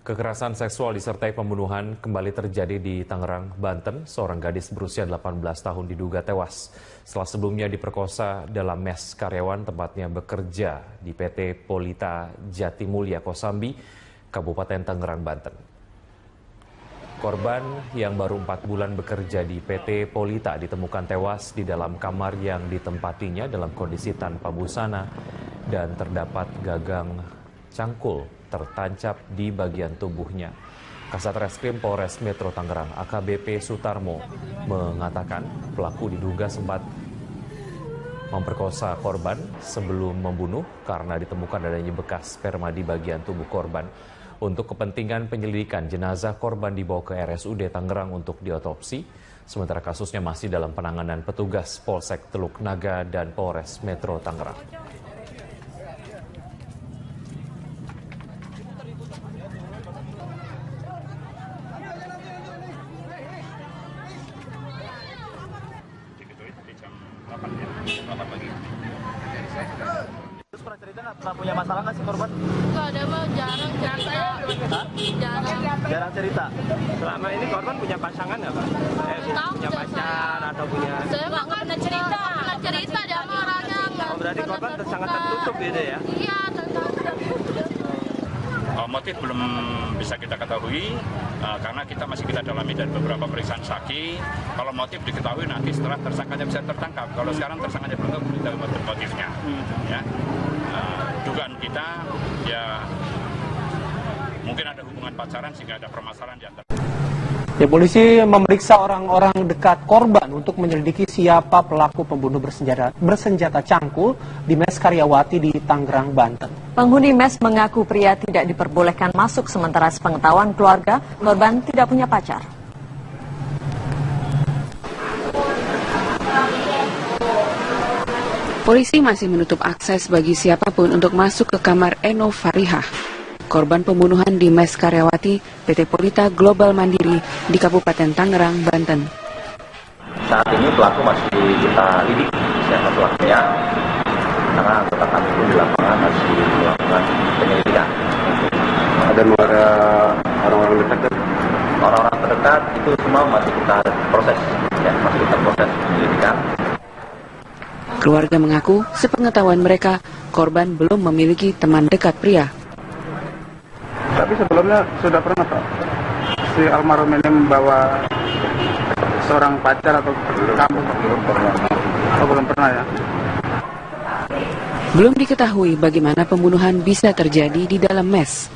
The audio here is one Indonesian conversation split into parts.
Kekerasan seksual disertai pembunuhan kembali terjadi di Tangerang, Banten. Seorang gadis berusia 18 tahun diduga tewas setelah sebelumnya diperkosa dalam mes karyawan tempatnya bekerja di PT Polita Jatimulya Kosambi, Kabupaten Tangerang, Banten. Korban yang baru 4 bulan bekerja di PT Polita ditemukan tewas di dalam kamar yang ditempatinya dalam kondisi tanpa busana dan terdapat gagang cangkul tertancap di bagian tubuhnya. Kasat Reskrim Polres Metro Tangerang AKBP Sutarmo mengatakan pelaku diduga sempat memperkosa korban sebelum membunuh karena ditemukan adanya bekas sperma di bagian tubuh korban. Untuk kepentingan penyelidikan, jenazah korban dibawa ke RSUD Tangerang untuk diotopsi, sementara kasusnya masih dalam penanganan petugas Polsek Teluk Naga dan Polres Metro Tangerang. Terus pernah cerita nggak pernah punya masalah nggak sih korban? Nggak ada, mah jarang cerita. Jarang cerita. Selama ini korban punya pasangan nggak, Pak? Punya pacar atau punya... Saya nggak pernah cerita. Pernah cerita dia sama orangnya. Oh, berarti korban sangat tertutup gitu ya? Iya, tertutup. Motif belum bisa kita ketahui karena kita dalami dari beberapa pemeriksaan saksi. Kalau motif diketahui nanti setelah tersangkanya bisa tertangkap. Kalau sekarang tersangkanya belum tahu motifnya. Ya. Dugaan kita ya mungkin ada hubungan pacaran sehingga ada permasalahan di antara. Ya, polisi memeriksa orang-orang dekat korban untuk menyelidiki siapa pelaku pembunuh bersenjata cangkul di mes Karyawati di Tangerang, Banten. Penghuni mes mengaku pria tidak diperbolehkan masuk sementara sepengetahuan keluarga korban tidak punya pacar. Polisi masih menutup akses bagi siapapun untuk masuk ke kamar Eno Farihah, korban pembunuhan di mes Karyawati PT Polita Global Mandiri di Kabupaten Tangerang, Banten. Saat ini pelaku masih kita lidik siapa pelakunya, karena anggota kami pun di lapangan masih melakukan penyelidikan. Ada orang-orang terdekat? Orang-orang terdekat itu semua masih kita proses, ya, masih kita proses penyelidikan. Keluarga mengaku sepengetahuan mereka korban belum memiliki teman dekat pria. Tapi sebelumnya sudah pernah, Pak, si almarhum ini membawa seorang pacar atau kamu? Belum pernah. Oh, belum pernah ya? Belum diketahui bagaimana pembunuhan bisa terjadi di dalam mes.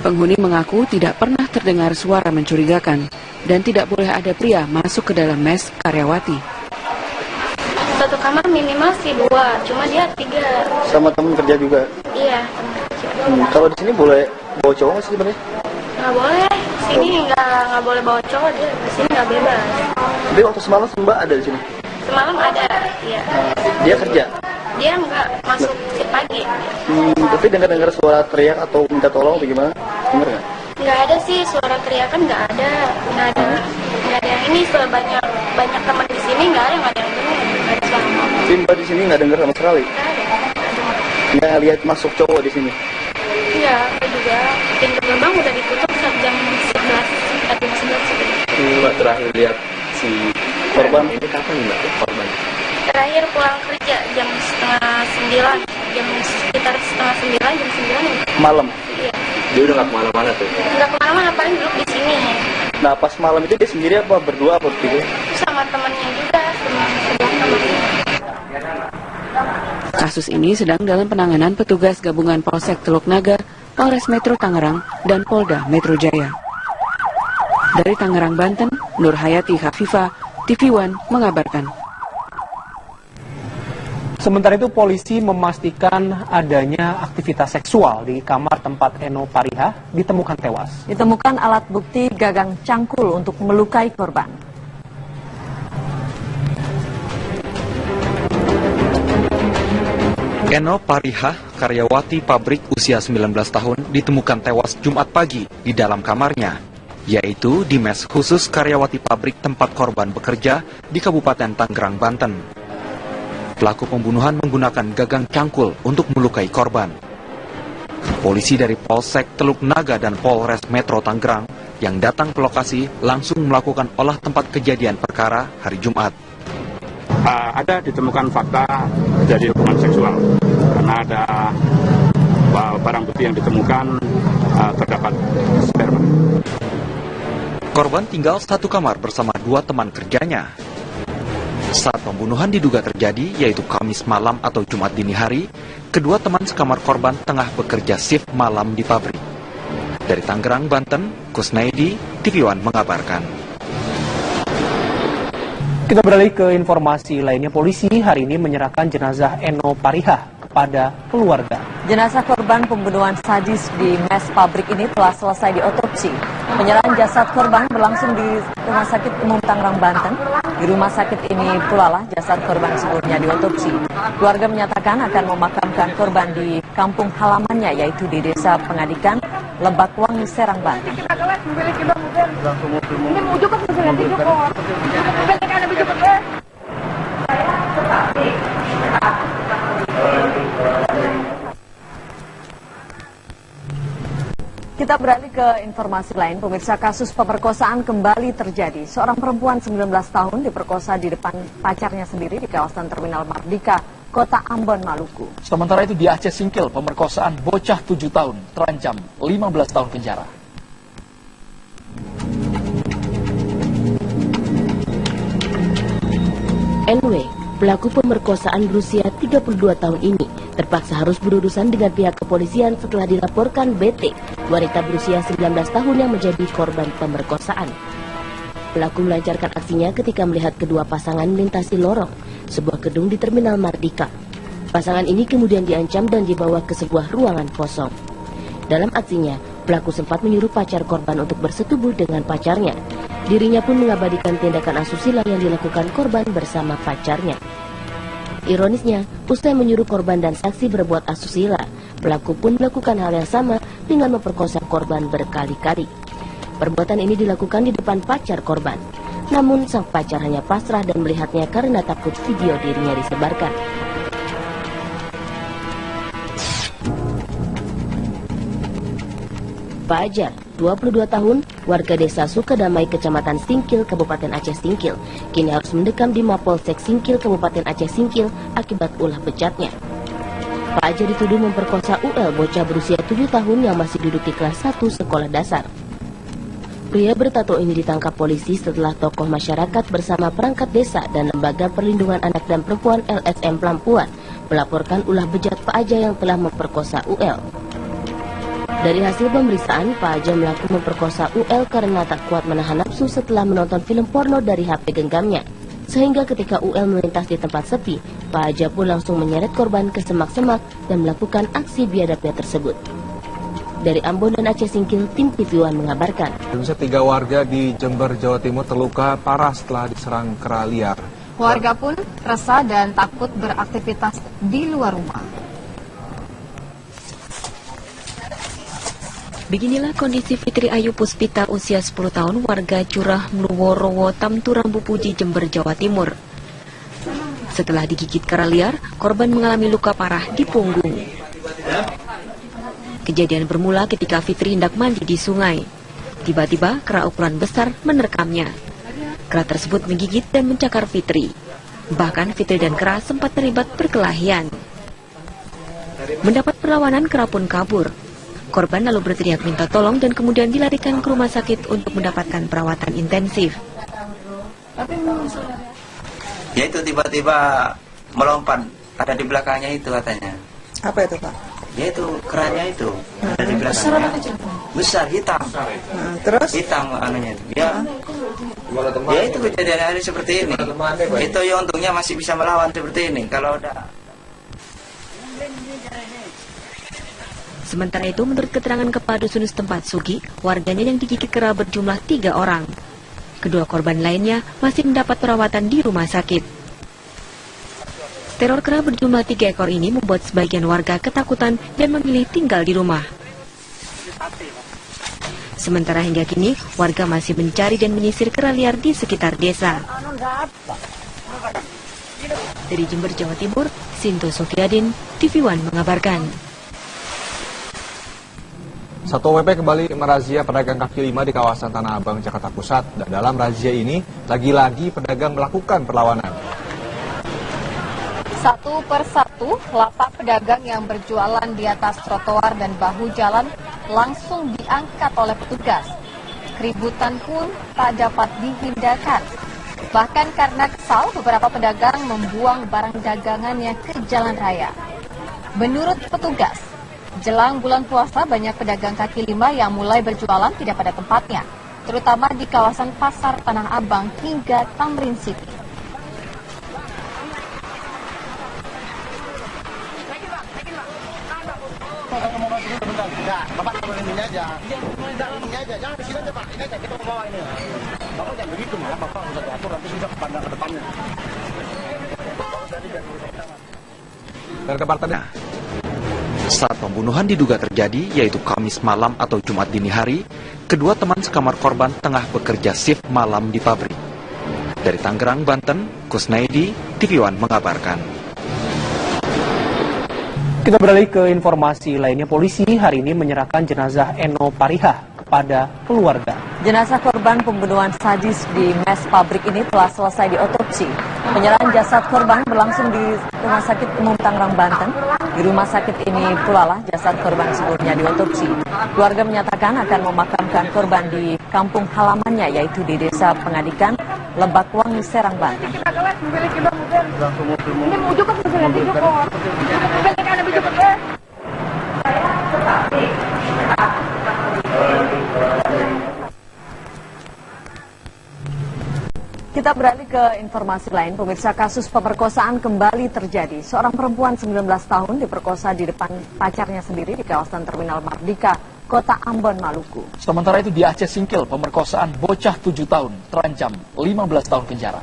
Penghuni mengaku tidak pernah terdengar suara mencurigakan dan tidak boleh ada pria masuk ke dalam mes Karyawati. Satu kamar minimal sih 2, cuma dia 3. Sama teman kerja juga? Iya. Kalau di sini boleh bawa cowok nggak sih sebenarnya? Nggak boleh. Sini nggak boleh bawa cowok, dia di sini nggak bebas. Tapi waktu semalam Mbak ada di sini? Semalam ada, iya. Dia kerja? Dia nggak masuk pagi. Tapi dengar suara teriak atau minta tolong atau gimana? Dengar nggak? Nggak ada sih, suara teriakan nggak ada. Nggak ada yang ini, banyak teman di sini nggak ada yang dengar. Tapi Mbak di sini nggak dengar sama sekali? Nggak lihat masuk cowok di sini? Iya, aku juga. Pintu gerbang udah ditutup jam 11, jam 11. Mbak terakhir lihat si korban ini kapan Mbak? Korban? Terakhir pulang kerja jam setengah 9, sekitar setengah 9, jam 9. Malam? Iya. Dia udah nggak kemana-mana tuh? Nggak kemana-mana, paling duduk di sini. Nah, pas malam itu dia sendiri apa berdua apa bertiga? Sama temannya juga, sama sebelah temannya. Kasus ini sedang dalam penanganan petugas gabungan Polsek Teluk Naga, Polres Metro Tangerang, dan Polda Metro Jaya. Dari Tangerang, Banten, Nur Hayati Khafifah, TV One mengabarkan. Sementara itu polisi memastikan adanya aktivitas seksual di kamar tempat Eno Farihah ditemukan tewas. Ditemukan alat bukti gagang cangkul untuk melukai korban. Eno Farihah, karyawati pabrik usia 19 tahun, ditemukan tewas Jumat pagi di dalam kamarnya, yaitu di mes khusus karyawati pabrik tempat korban bekerja di Kabupaten Tangerang, Banten. Pelaku pembunuhan menggunakan gagang cangkul untuk melukai korban. Polisi dari Polsek Teluk Naga dan Polres Metro Tangerang yang datang ke lokasi langsung melakukan olah tempat kejadian perkara hari Jumat. Ada ditemukan fakta terjadi hubungan seksual karena ada barang bukti yang ditemukan terdapat sperma. Korban tinggal satu kamar bersama dua teman kerjanya. Saat pembunuhan diduga terjadi, yaitu Kamis malam atau Jumat dini hari, kedua teman sekamar korban tengah bekerja shift malam di pabrik. Dari Tangerang, Banten, Kusnaidi, TV One mengabarkan. Kita beralih ke informasi lainnya. Polisi hari ini menyerahkan jenazah Eno Parihah kepada keluarga. Jenazah korban pembunuhan sadis di mes pabrik ini telah selesai diotopsi. Penyerahan jasad korban berlangsung di Rumah Sakit Umum Tangerang, Banten. Di rumah sakit ini pula lah jasad korban sebelumnya diotopsi. Keluarga menyatakan akan memakamkan korban di kampung halamannya, yaitu di Desa Pengadikan, Lebak Wangi, Serang, Banten. Kita beralih ke informasi lain. Pemirsa, kasus pemerkosaan kembali terjadi. Seorang perempuan 19 tahun diperkosa di depan pacarnya sendiri di kawasan Terminal Mardika, Kota Ambon, Maluku. Sementara itu di Aceh Singkil, pemerkosaan bocah 7 tahun terancam 15 tahun penjara. NW, pelaku pemerkosaan berusia 32 tahun ini, terpaksa harus berurusan dengan pihak kepolisian setelah dilaporkan BT, wanita berusia 19 tahun yang menjadi korban pemerkosaan. Pelaku melancarkan aksinya ketika melihat kedua pasangan melintasi lorong sebuah gedung di Terminal Mardika. Pasangan ini kemudian diancam dan dibawa ke sebuah ruangan kosong. Dalam aksinya, pelaku sempat menyuruh pacar korban untuk bersetubuh dengan pacarnya. Dirinya pun mengabadikan tindakan asusila yang dilakukan korban bersama pacarnya. Ironisnya, usai menyuruh korban dan saksi berbuat asusila, pelaku pun melakukan hal yang sama dengan memperkosa korban berkali-kali. Perbuatan ini dilakukan di depan pacar korban. Namun sang pacar hanya pasrah dan melihatnya karena takut video dirinya disebarkan. Pak Ajar, 22 tahun, warga desa Sukadamai, Kecamatan Singkil, Kabupaten Aceh Singkil, kini harus mendekam di Mapolsek Singkil, Kabupaten Aceh Singkil, akibat ulah bejatnya. Pak Ajar dituduh memperkosa UL, bocah berusia 7 tahun yang masih duduk di kelas 1 sekolah dasar. Pria bertato ini ditangkap polisi setelah tokoh masyarakat bersama perangkat desa dan Lembaga Perlindungan Anak dan Perempuan LSM Pelampuan melaporkan ulah bejat Pak Ajar yang telah memperkosa UL. Dari hasil pemeriksaan, Pak Ajar mengaku memperkosa UL karena tak kuat menahan nafsu setelah menonton film porno dari HP genggamnya. Sehingga ketika UL melintas di tempat sepi, Pak Ajar pun langsung menyeret korban ke semak-semak dan melakukan aksi biadabnya tersebut. Dari Ambon dan Aceh Singkil, tim TV One mengabarkan. 3 warga di Jember, Jawa Timur terluka parah setelah diserang kera liar. Warga pun resah dan takut beraktivitas di luar rumah. Beginilah kondisi Fitri Ayu Puspita, usia 10 tahun, warga Curah Mluworowo, Tamtu Rambu Puji, Jember, Jawa Timur. Setelah digigit kera liar, korban mengalami luka parah di punggung. Kejadian bermula ketika Fitri hendak mandi di sungai. Tiba-tiba kera ukuran besar menerkamnya. Kera tersebut menggigit dan mencakar Fitri. Bahkan Fitri dan kera sempat terlibat perkelahian. Mendapat perlawanan, kera pun kabur. Korban lalu berteriak minta tolong dan kemudian dilarikan ke rumah sakit untuk mendapatkan perawatan intensif. Ya itu tiba-tiba melompat, ada di belakangnya itu katanya. Apa itu Pak? Ya itu keranya itu, ada di belakangnya. Besar, hitam. Terus? Hitam anunya itu. Ya itu kejadian hari seperti ini. Itu ya untungnya masih bisa melawan seperti ini. Kalau udah. Sementara itu, menurut keterangan Kepala Dusun setempat Sugi, warganya yang digigit kera berjumlah 3 orang. Kedua korban lainnya masih mendapat perawatan di rumah sakit. Teror kera berjumlah 3 ekor ini membuat sebagian warga ketakutan dan memilih tinggal di rumah. Sementara hingga kini, warga masih mencari dan menyisir kera liar di sekitar desa. Dari Jember, Jawa Timur, Sinto Sofiadin, TV One mengabarkan. Satpol PP kembali merazia pedagang kaki lima di kawasan Tanah Abang, Jakarta Pusat. Dan dalam razia ini, lagi-lagi pedagang melakukan perlawanan. Satu persatu, lapak pedagang yang berjualan di atas trotoar dan bahu jalan langsung diangkat oleh petugas. Keributan pun tak dapat dihindarkan. Bahkan karena kesal, beberapa pedagang membuang barang dagangannya ke jalan raya. Menurut petugas, jelang bulan puasa banyak pedagang kaki lima yang mulai berjualan tidak pada tempatnya, terutama di kawasan Pasar Tanah Abang hingga Tamrin City. Bapak turun ini aja. Ini aja, jangan di sini aja Pak. Ini aja, kita mau bawa ini. Bapak jangan begitu malah, Bapak udah diatur, nanti bisa pandang ke depannya. Dan kabar tadi. Saat pembunuhan diduga terjadi, yaitu Kamis malam atau Jumat dini hari, kedua teman sekamar korban tengah bekerja shift malam di pabrik. Dari Tangerang, Banten, Kusnaidi, TV One mengabarkan. Kita beralih ke informasi lainnya. Polisi hari ini menyerahkan jenazah Eno Parihah kepada keluarga. Jenazah korban pembunuhan sadis di mes pabrik ini telah selesai diotopsi. Penyerahan jasad korban berlangsung di Rumah Sakit Umum Tangerang, Banten. Di rumah sakit ini pula lah jasad korban sebelumnya diotopsi. Keluarga menyatakan akan memakamkan korban di kampung halamannya, yaitu di Desa Pengadikan, Lebakwangi, Serang, Banten. Kita beralih ke informasi lain. Pemirsa, kasus pemerkosaan kembali terjadi. Seorang perempuan 19 tahun diperkosa di depan pacarnya sendiri di kawasan Terminal Mardika, Kota Ambon, Maluku. Sementara itu di Aceh Singkil, pemerkosaan bocah 7 tahun terancam 15 tahun penjara.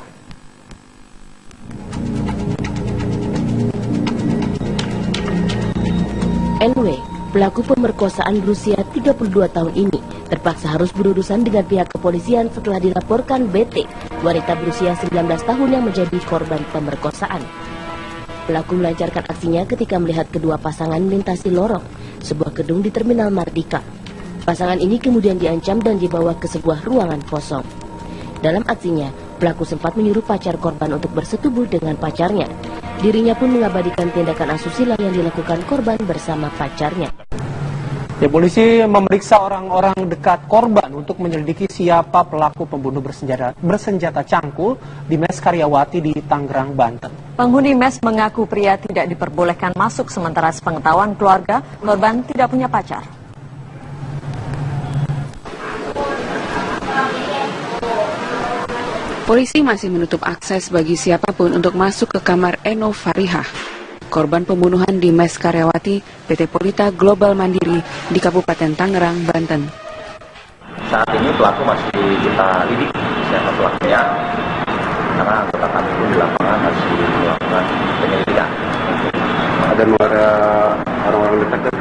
NW, pelaku pemerkosaan berusia 32 tahun ini terpaksa harus berurusan dengan pihak kepolisian setelah dilaporkan BT, wanita berusia 19 tahun yang menjadi korban pemerkosaan. Pelaku melancarkan aksinya ketika melihat kedua pasangan melintasi lorong sebuah gedung di Terminal Mardika. Pasangan ini kemudian diancam dan dibawa ke sebuah ruangan kosong. Dalam aksinya, pelaku sempat menyuruh pacar korban untuk bersetubuh dengan pacarnya. Dirinya pun mengabadikan tindakan asusila yang dilakukan korban bersama pacarnya. Ya, polisi memeriksa orang-orang dekat korban untuk menyelidiki siapa pelaku pembunuh bersenjata cangkul di mes Karyawati di Tangerang, Banten. Penghuni mes mengaku pria tidak diperbolehkan masuk, sementara sepengetahuan keluarga, korban tidak punya pacar. Polisi masih menutup akses bagi siapapun untuk masuk ke kamar Eno Parihah, korban pembunuhan di mes Karyawati PT Polita Global Mandiri di Kabupaten Tangerang, Banten. Saat ini pelaku masih kita lidik siapa pelakunya, karena anggota kami pun di lapangan masih melakukan penyelidikan. Ada orang-orang terdekat?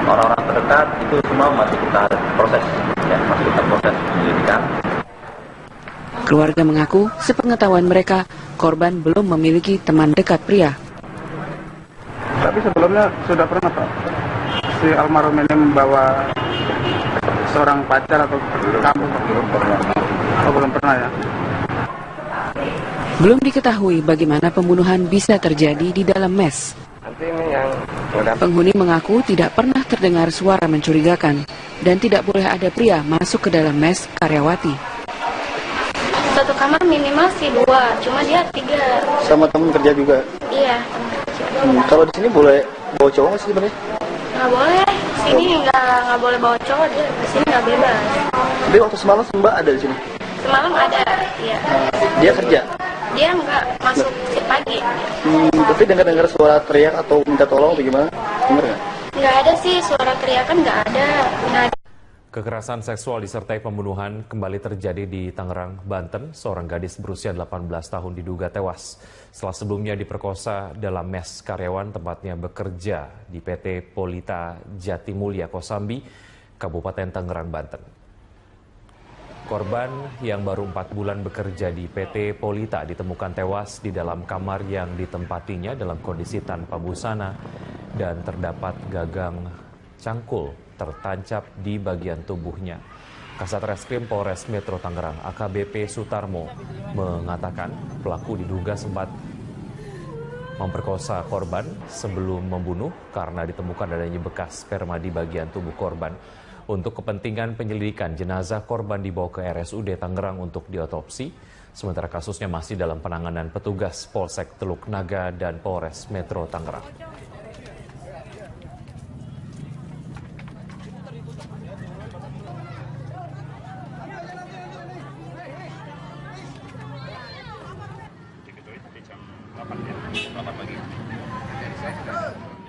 Orang-orang terdekat itu semua masih kita proses, ya, masih kita proses penyelidikan. Keluarga mengaku sepengetahuan mereka, korban belum memiliki teman dekat pria. Tapi sebelumnya sudah pernah Pak, si almarhum ini membawa seorang pacar atau kampung? Belum pernah ya? Belum diketahui bagaimana pembunuhan bisa terjadi di dalam mes. Penghuni mengaku tidak pernah terdengar suara mencurigakan dan tidak boleh ada pria masuk ke dalam mes Karyawati. Satu kamar minimal sih 2, cuma dia 3. Sama teman kerja juga? Iya, teman kerja. Kalau di sini boleh bawa cowok nggak sih sebenarnya? Nggak boleh, sini nggak boleh bawa cowok, dia di sini nggak bebas. Tapi waktu semalam Mbak ada di sini? Semalam ada, iya. Dia kerja? Dia nggak masuk pagi. Tapi dengar suara teriak atau minta tolong atau gimana? Dengar nggak? Nggak ada sih, suara teriakan nggak ada. Kekerasan seksual disertai pembunuhan kembali terjadi di Tangerang, Banten. Seorang gadis berusia 18 tahun diduga tewas setelah sebelumnya diperkosa dalam mes karyawan tempatnya bekerja di PT Polita Jatimulya Kosambi, Kabupaten Tangerang, Banten. Korban yang baru 4 bulan bekerja di PT Polita ditemukan tewas di dalam kamar yang ditempatinya dalam kondisi tanpa busana dan terdapat gagang cangkul tertancap di bagian tubuhnya. Kasat Reskrim Polres Metro Tangerang AKBP Sutarmo mengatakan pelaku diduga sempat memperkosa korban sebelum membunuh karena ditemukan adanya bekas sperma di bagian tubuh korban. Untuk kepentingan penyelidikan, jenazah korban dibawa ke RSUD Tangerang untuk diotopsi, sementara kasusnya masih dalam penanganan petugas Polsek Teluk Naga dan Polres Metro Tangerang.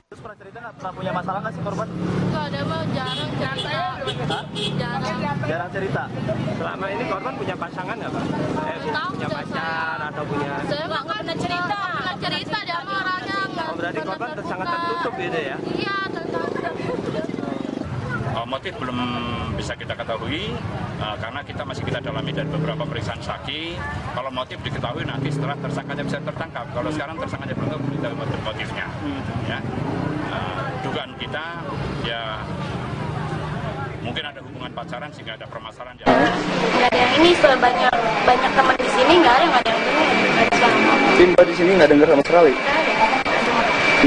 Terus pernah cerita pernah punya masalah nggak sih korban? Nggak ada bang, jarang cerita. Jarang cerita. Selama ini korban punya pasangan nggak bang? Punya pacar atau punya? Saya nggak pernah cerita. Nggak cerita dia sama orangnya. Oh, berarti korban sangat tertutup gitu ya? Iya, tertutup. Motif belum bisa kita ketahui karena kita dalami dari beberapa periksaan saksi. Kalau motif diketahui nanti setelah tersangkanya bisa tertangkap. Kalau sekarang tersangkanya belum kita motifnya. Ya. Dugaan kita ya mungkin ada hubungan pacaran sehingga ada permasalahan. Nggak ada yang ini, banyak teman di sini nggak ada yang dengar. Timba di sini nggak dengar sama sekali.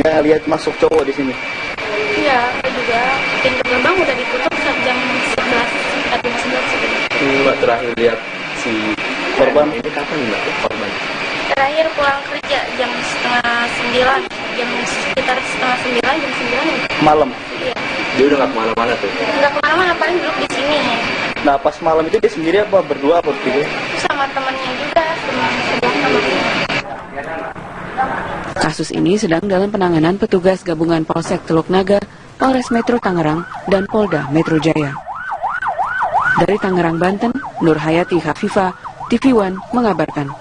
Nggak lihat masuk cowok di sini. Iya, juga pintu gerbang udah ditutup jam 11 atau 11. Mbak terakhir lihat si korban ini kapan mbak? Korban Terakhir pulang kerja jam setengah 9, sekitar setengah 9, jam 9. Malam. Iya. Dia udah nggak kemana-mana tuh? Nggak kemana-mana, paling duduk di sini. Nah pas malam itu dia sendiri apa berdua apa bertiga? Sama temannya juga, sama sebelah temannya. Kasus ini sedang dalam penanganan petugas gabungan Polsek Teluk Naga, Polres Metro Tangerang, dan Polda Metro Jaya. Dari Tangerang, Banten, Nur Hayati Khafifah, TV One mengabarkan.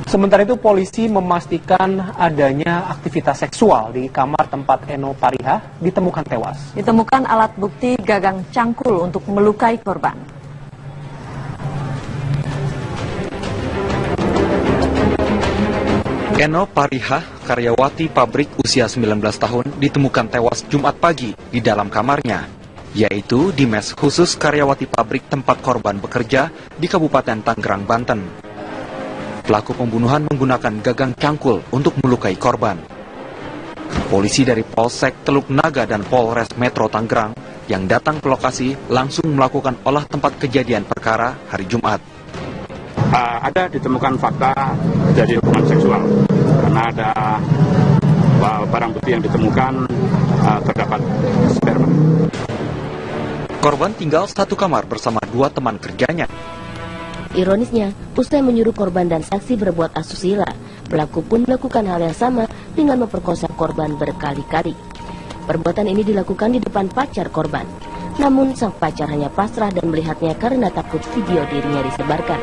Sementara itu polisi memastikan adanya aktivitas seksual di kamar tempat Eno Pariha ditemukan tewas. Ditemukan alat bukti gagang cangkul untuk melukai korban. Eno Pariha, karyawati pabrik usia 19 tahun, ditemukan tewas Jumat pagi di dalam kamarnya, yaitu di mes khusus karyawati pabrik tempat korban bekerja di Kabupaten Tangerang, Banten. Pelaku pembunuhan menggunakan gagang cangkul untuk melukai korban. Polisi dari Polsek Teluk Naga dan Polres Metro Tangerang yang datang ke lokasi langsung melakukan olah tempat kejadian perkara hari Jumat. Ada ditemukan fakta dari hubungan seksual karena ada barang bukti yang ditemukan terdapat sperma. Korban tinggal satu kamar bersama dua teman kerjanya. Ironisnya, usai menyuruh korban dan saksi berbuat asusila, pelaku pun melakukan hal yang sama dengan memperkosa korban berkali-kali. Perbuatan ini dilakukan di depan pacar korban. Namun sang pacar hanya pasrah dan melihatnya karena takut video dirinya disebarkan.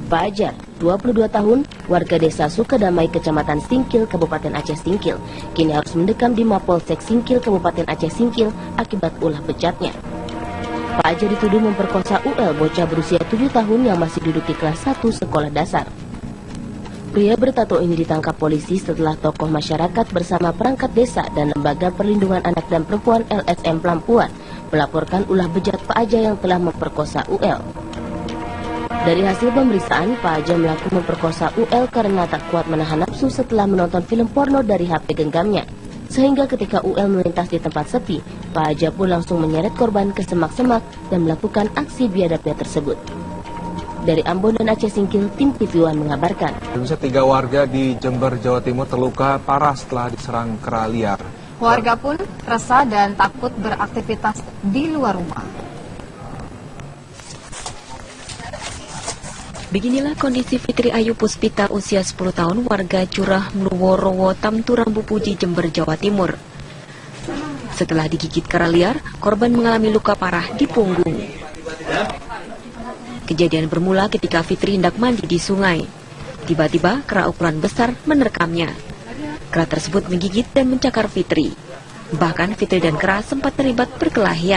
Pak Ajar, 22 tahun, warga desa Sukadamai, Kecamatan Singkil, Kabupaten Aceh Singkil, kini harus mendekam di Mapolsek Singkil, Kabupaten Aceh Singkil, akibat ulah bejatnya. Pak Ajar dituduh memperkosa UL, bocah berusia 7 tahun yang masih duduk di kelas 1 sekolah dasar. Pria bertato ini ditangkap polisi setelah tokoh masyarakat bersama perangkat desa dan Lembaga Perlindungan Anak dan Perempuan LSM Pelampuan melaporkan ulah bejat Pak Ajar yang telah memperkosa UL. Dari hasil pemeriksaan, Pak Aja mengaku memperkosa UL karena tak kuat menahan nafsu setelah menonton film porno dari HP genggamnya. Sehingga ketika UL melintas di tempat sepi, Pak Aja pun langsung menyeret korban ke semak-semak dan melakukan aksi biadabnya tersebut. Dari Ambon dan Aceh Singkil, tim TV One mengabarkan. 3 warga di Jember, Jawa Timur terluka parah setelah diserang kera liar. Warga pun resah dan takut beraktivitas di luar rumah. Beginilah kondisi Fitri Ayu Puspita usia 10 tahun warga Curah Mluworowo Tamturan Bupuji, Jember, Jawa Timur. Setelah digigit kera liar, korban mengalami luka parah di punggung. Kejadian bermula ketika Fitri hendak mandi di sungai. Tiba-tiba kera ukuran besar menerkamnya. Kera tersebut menggigit dan mencakar Fitri. Bahkan Fitri dan kera sempat terlibat perkelahian.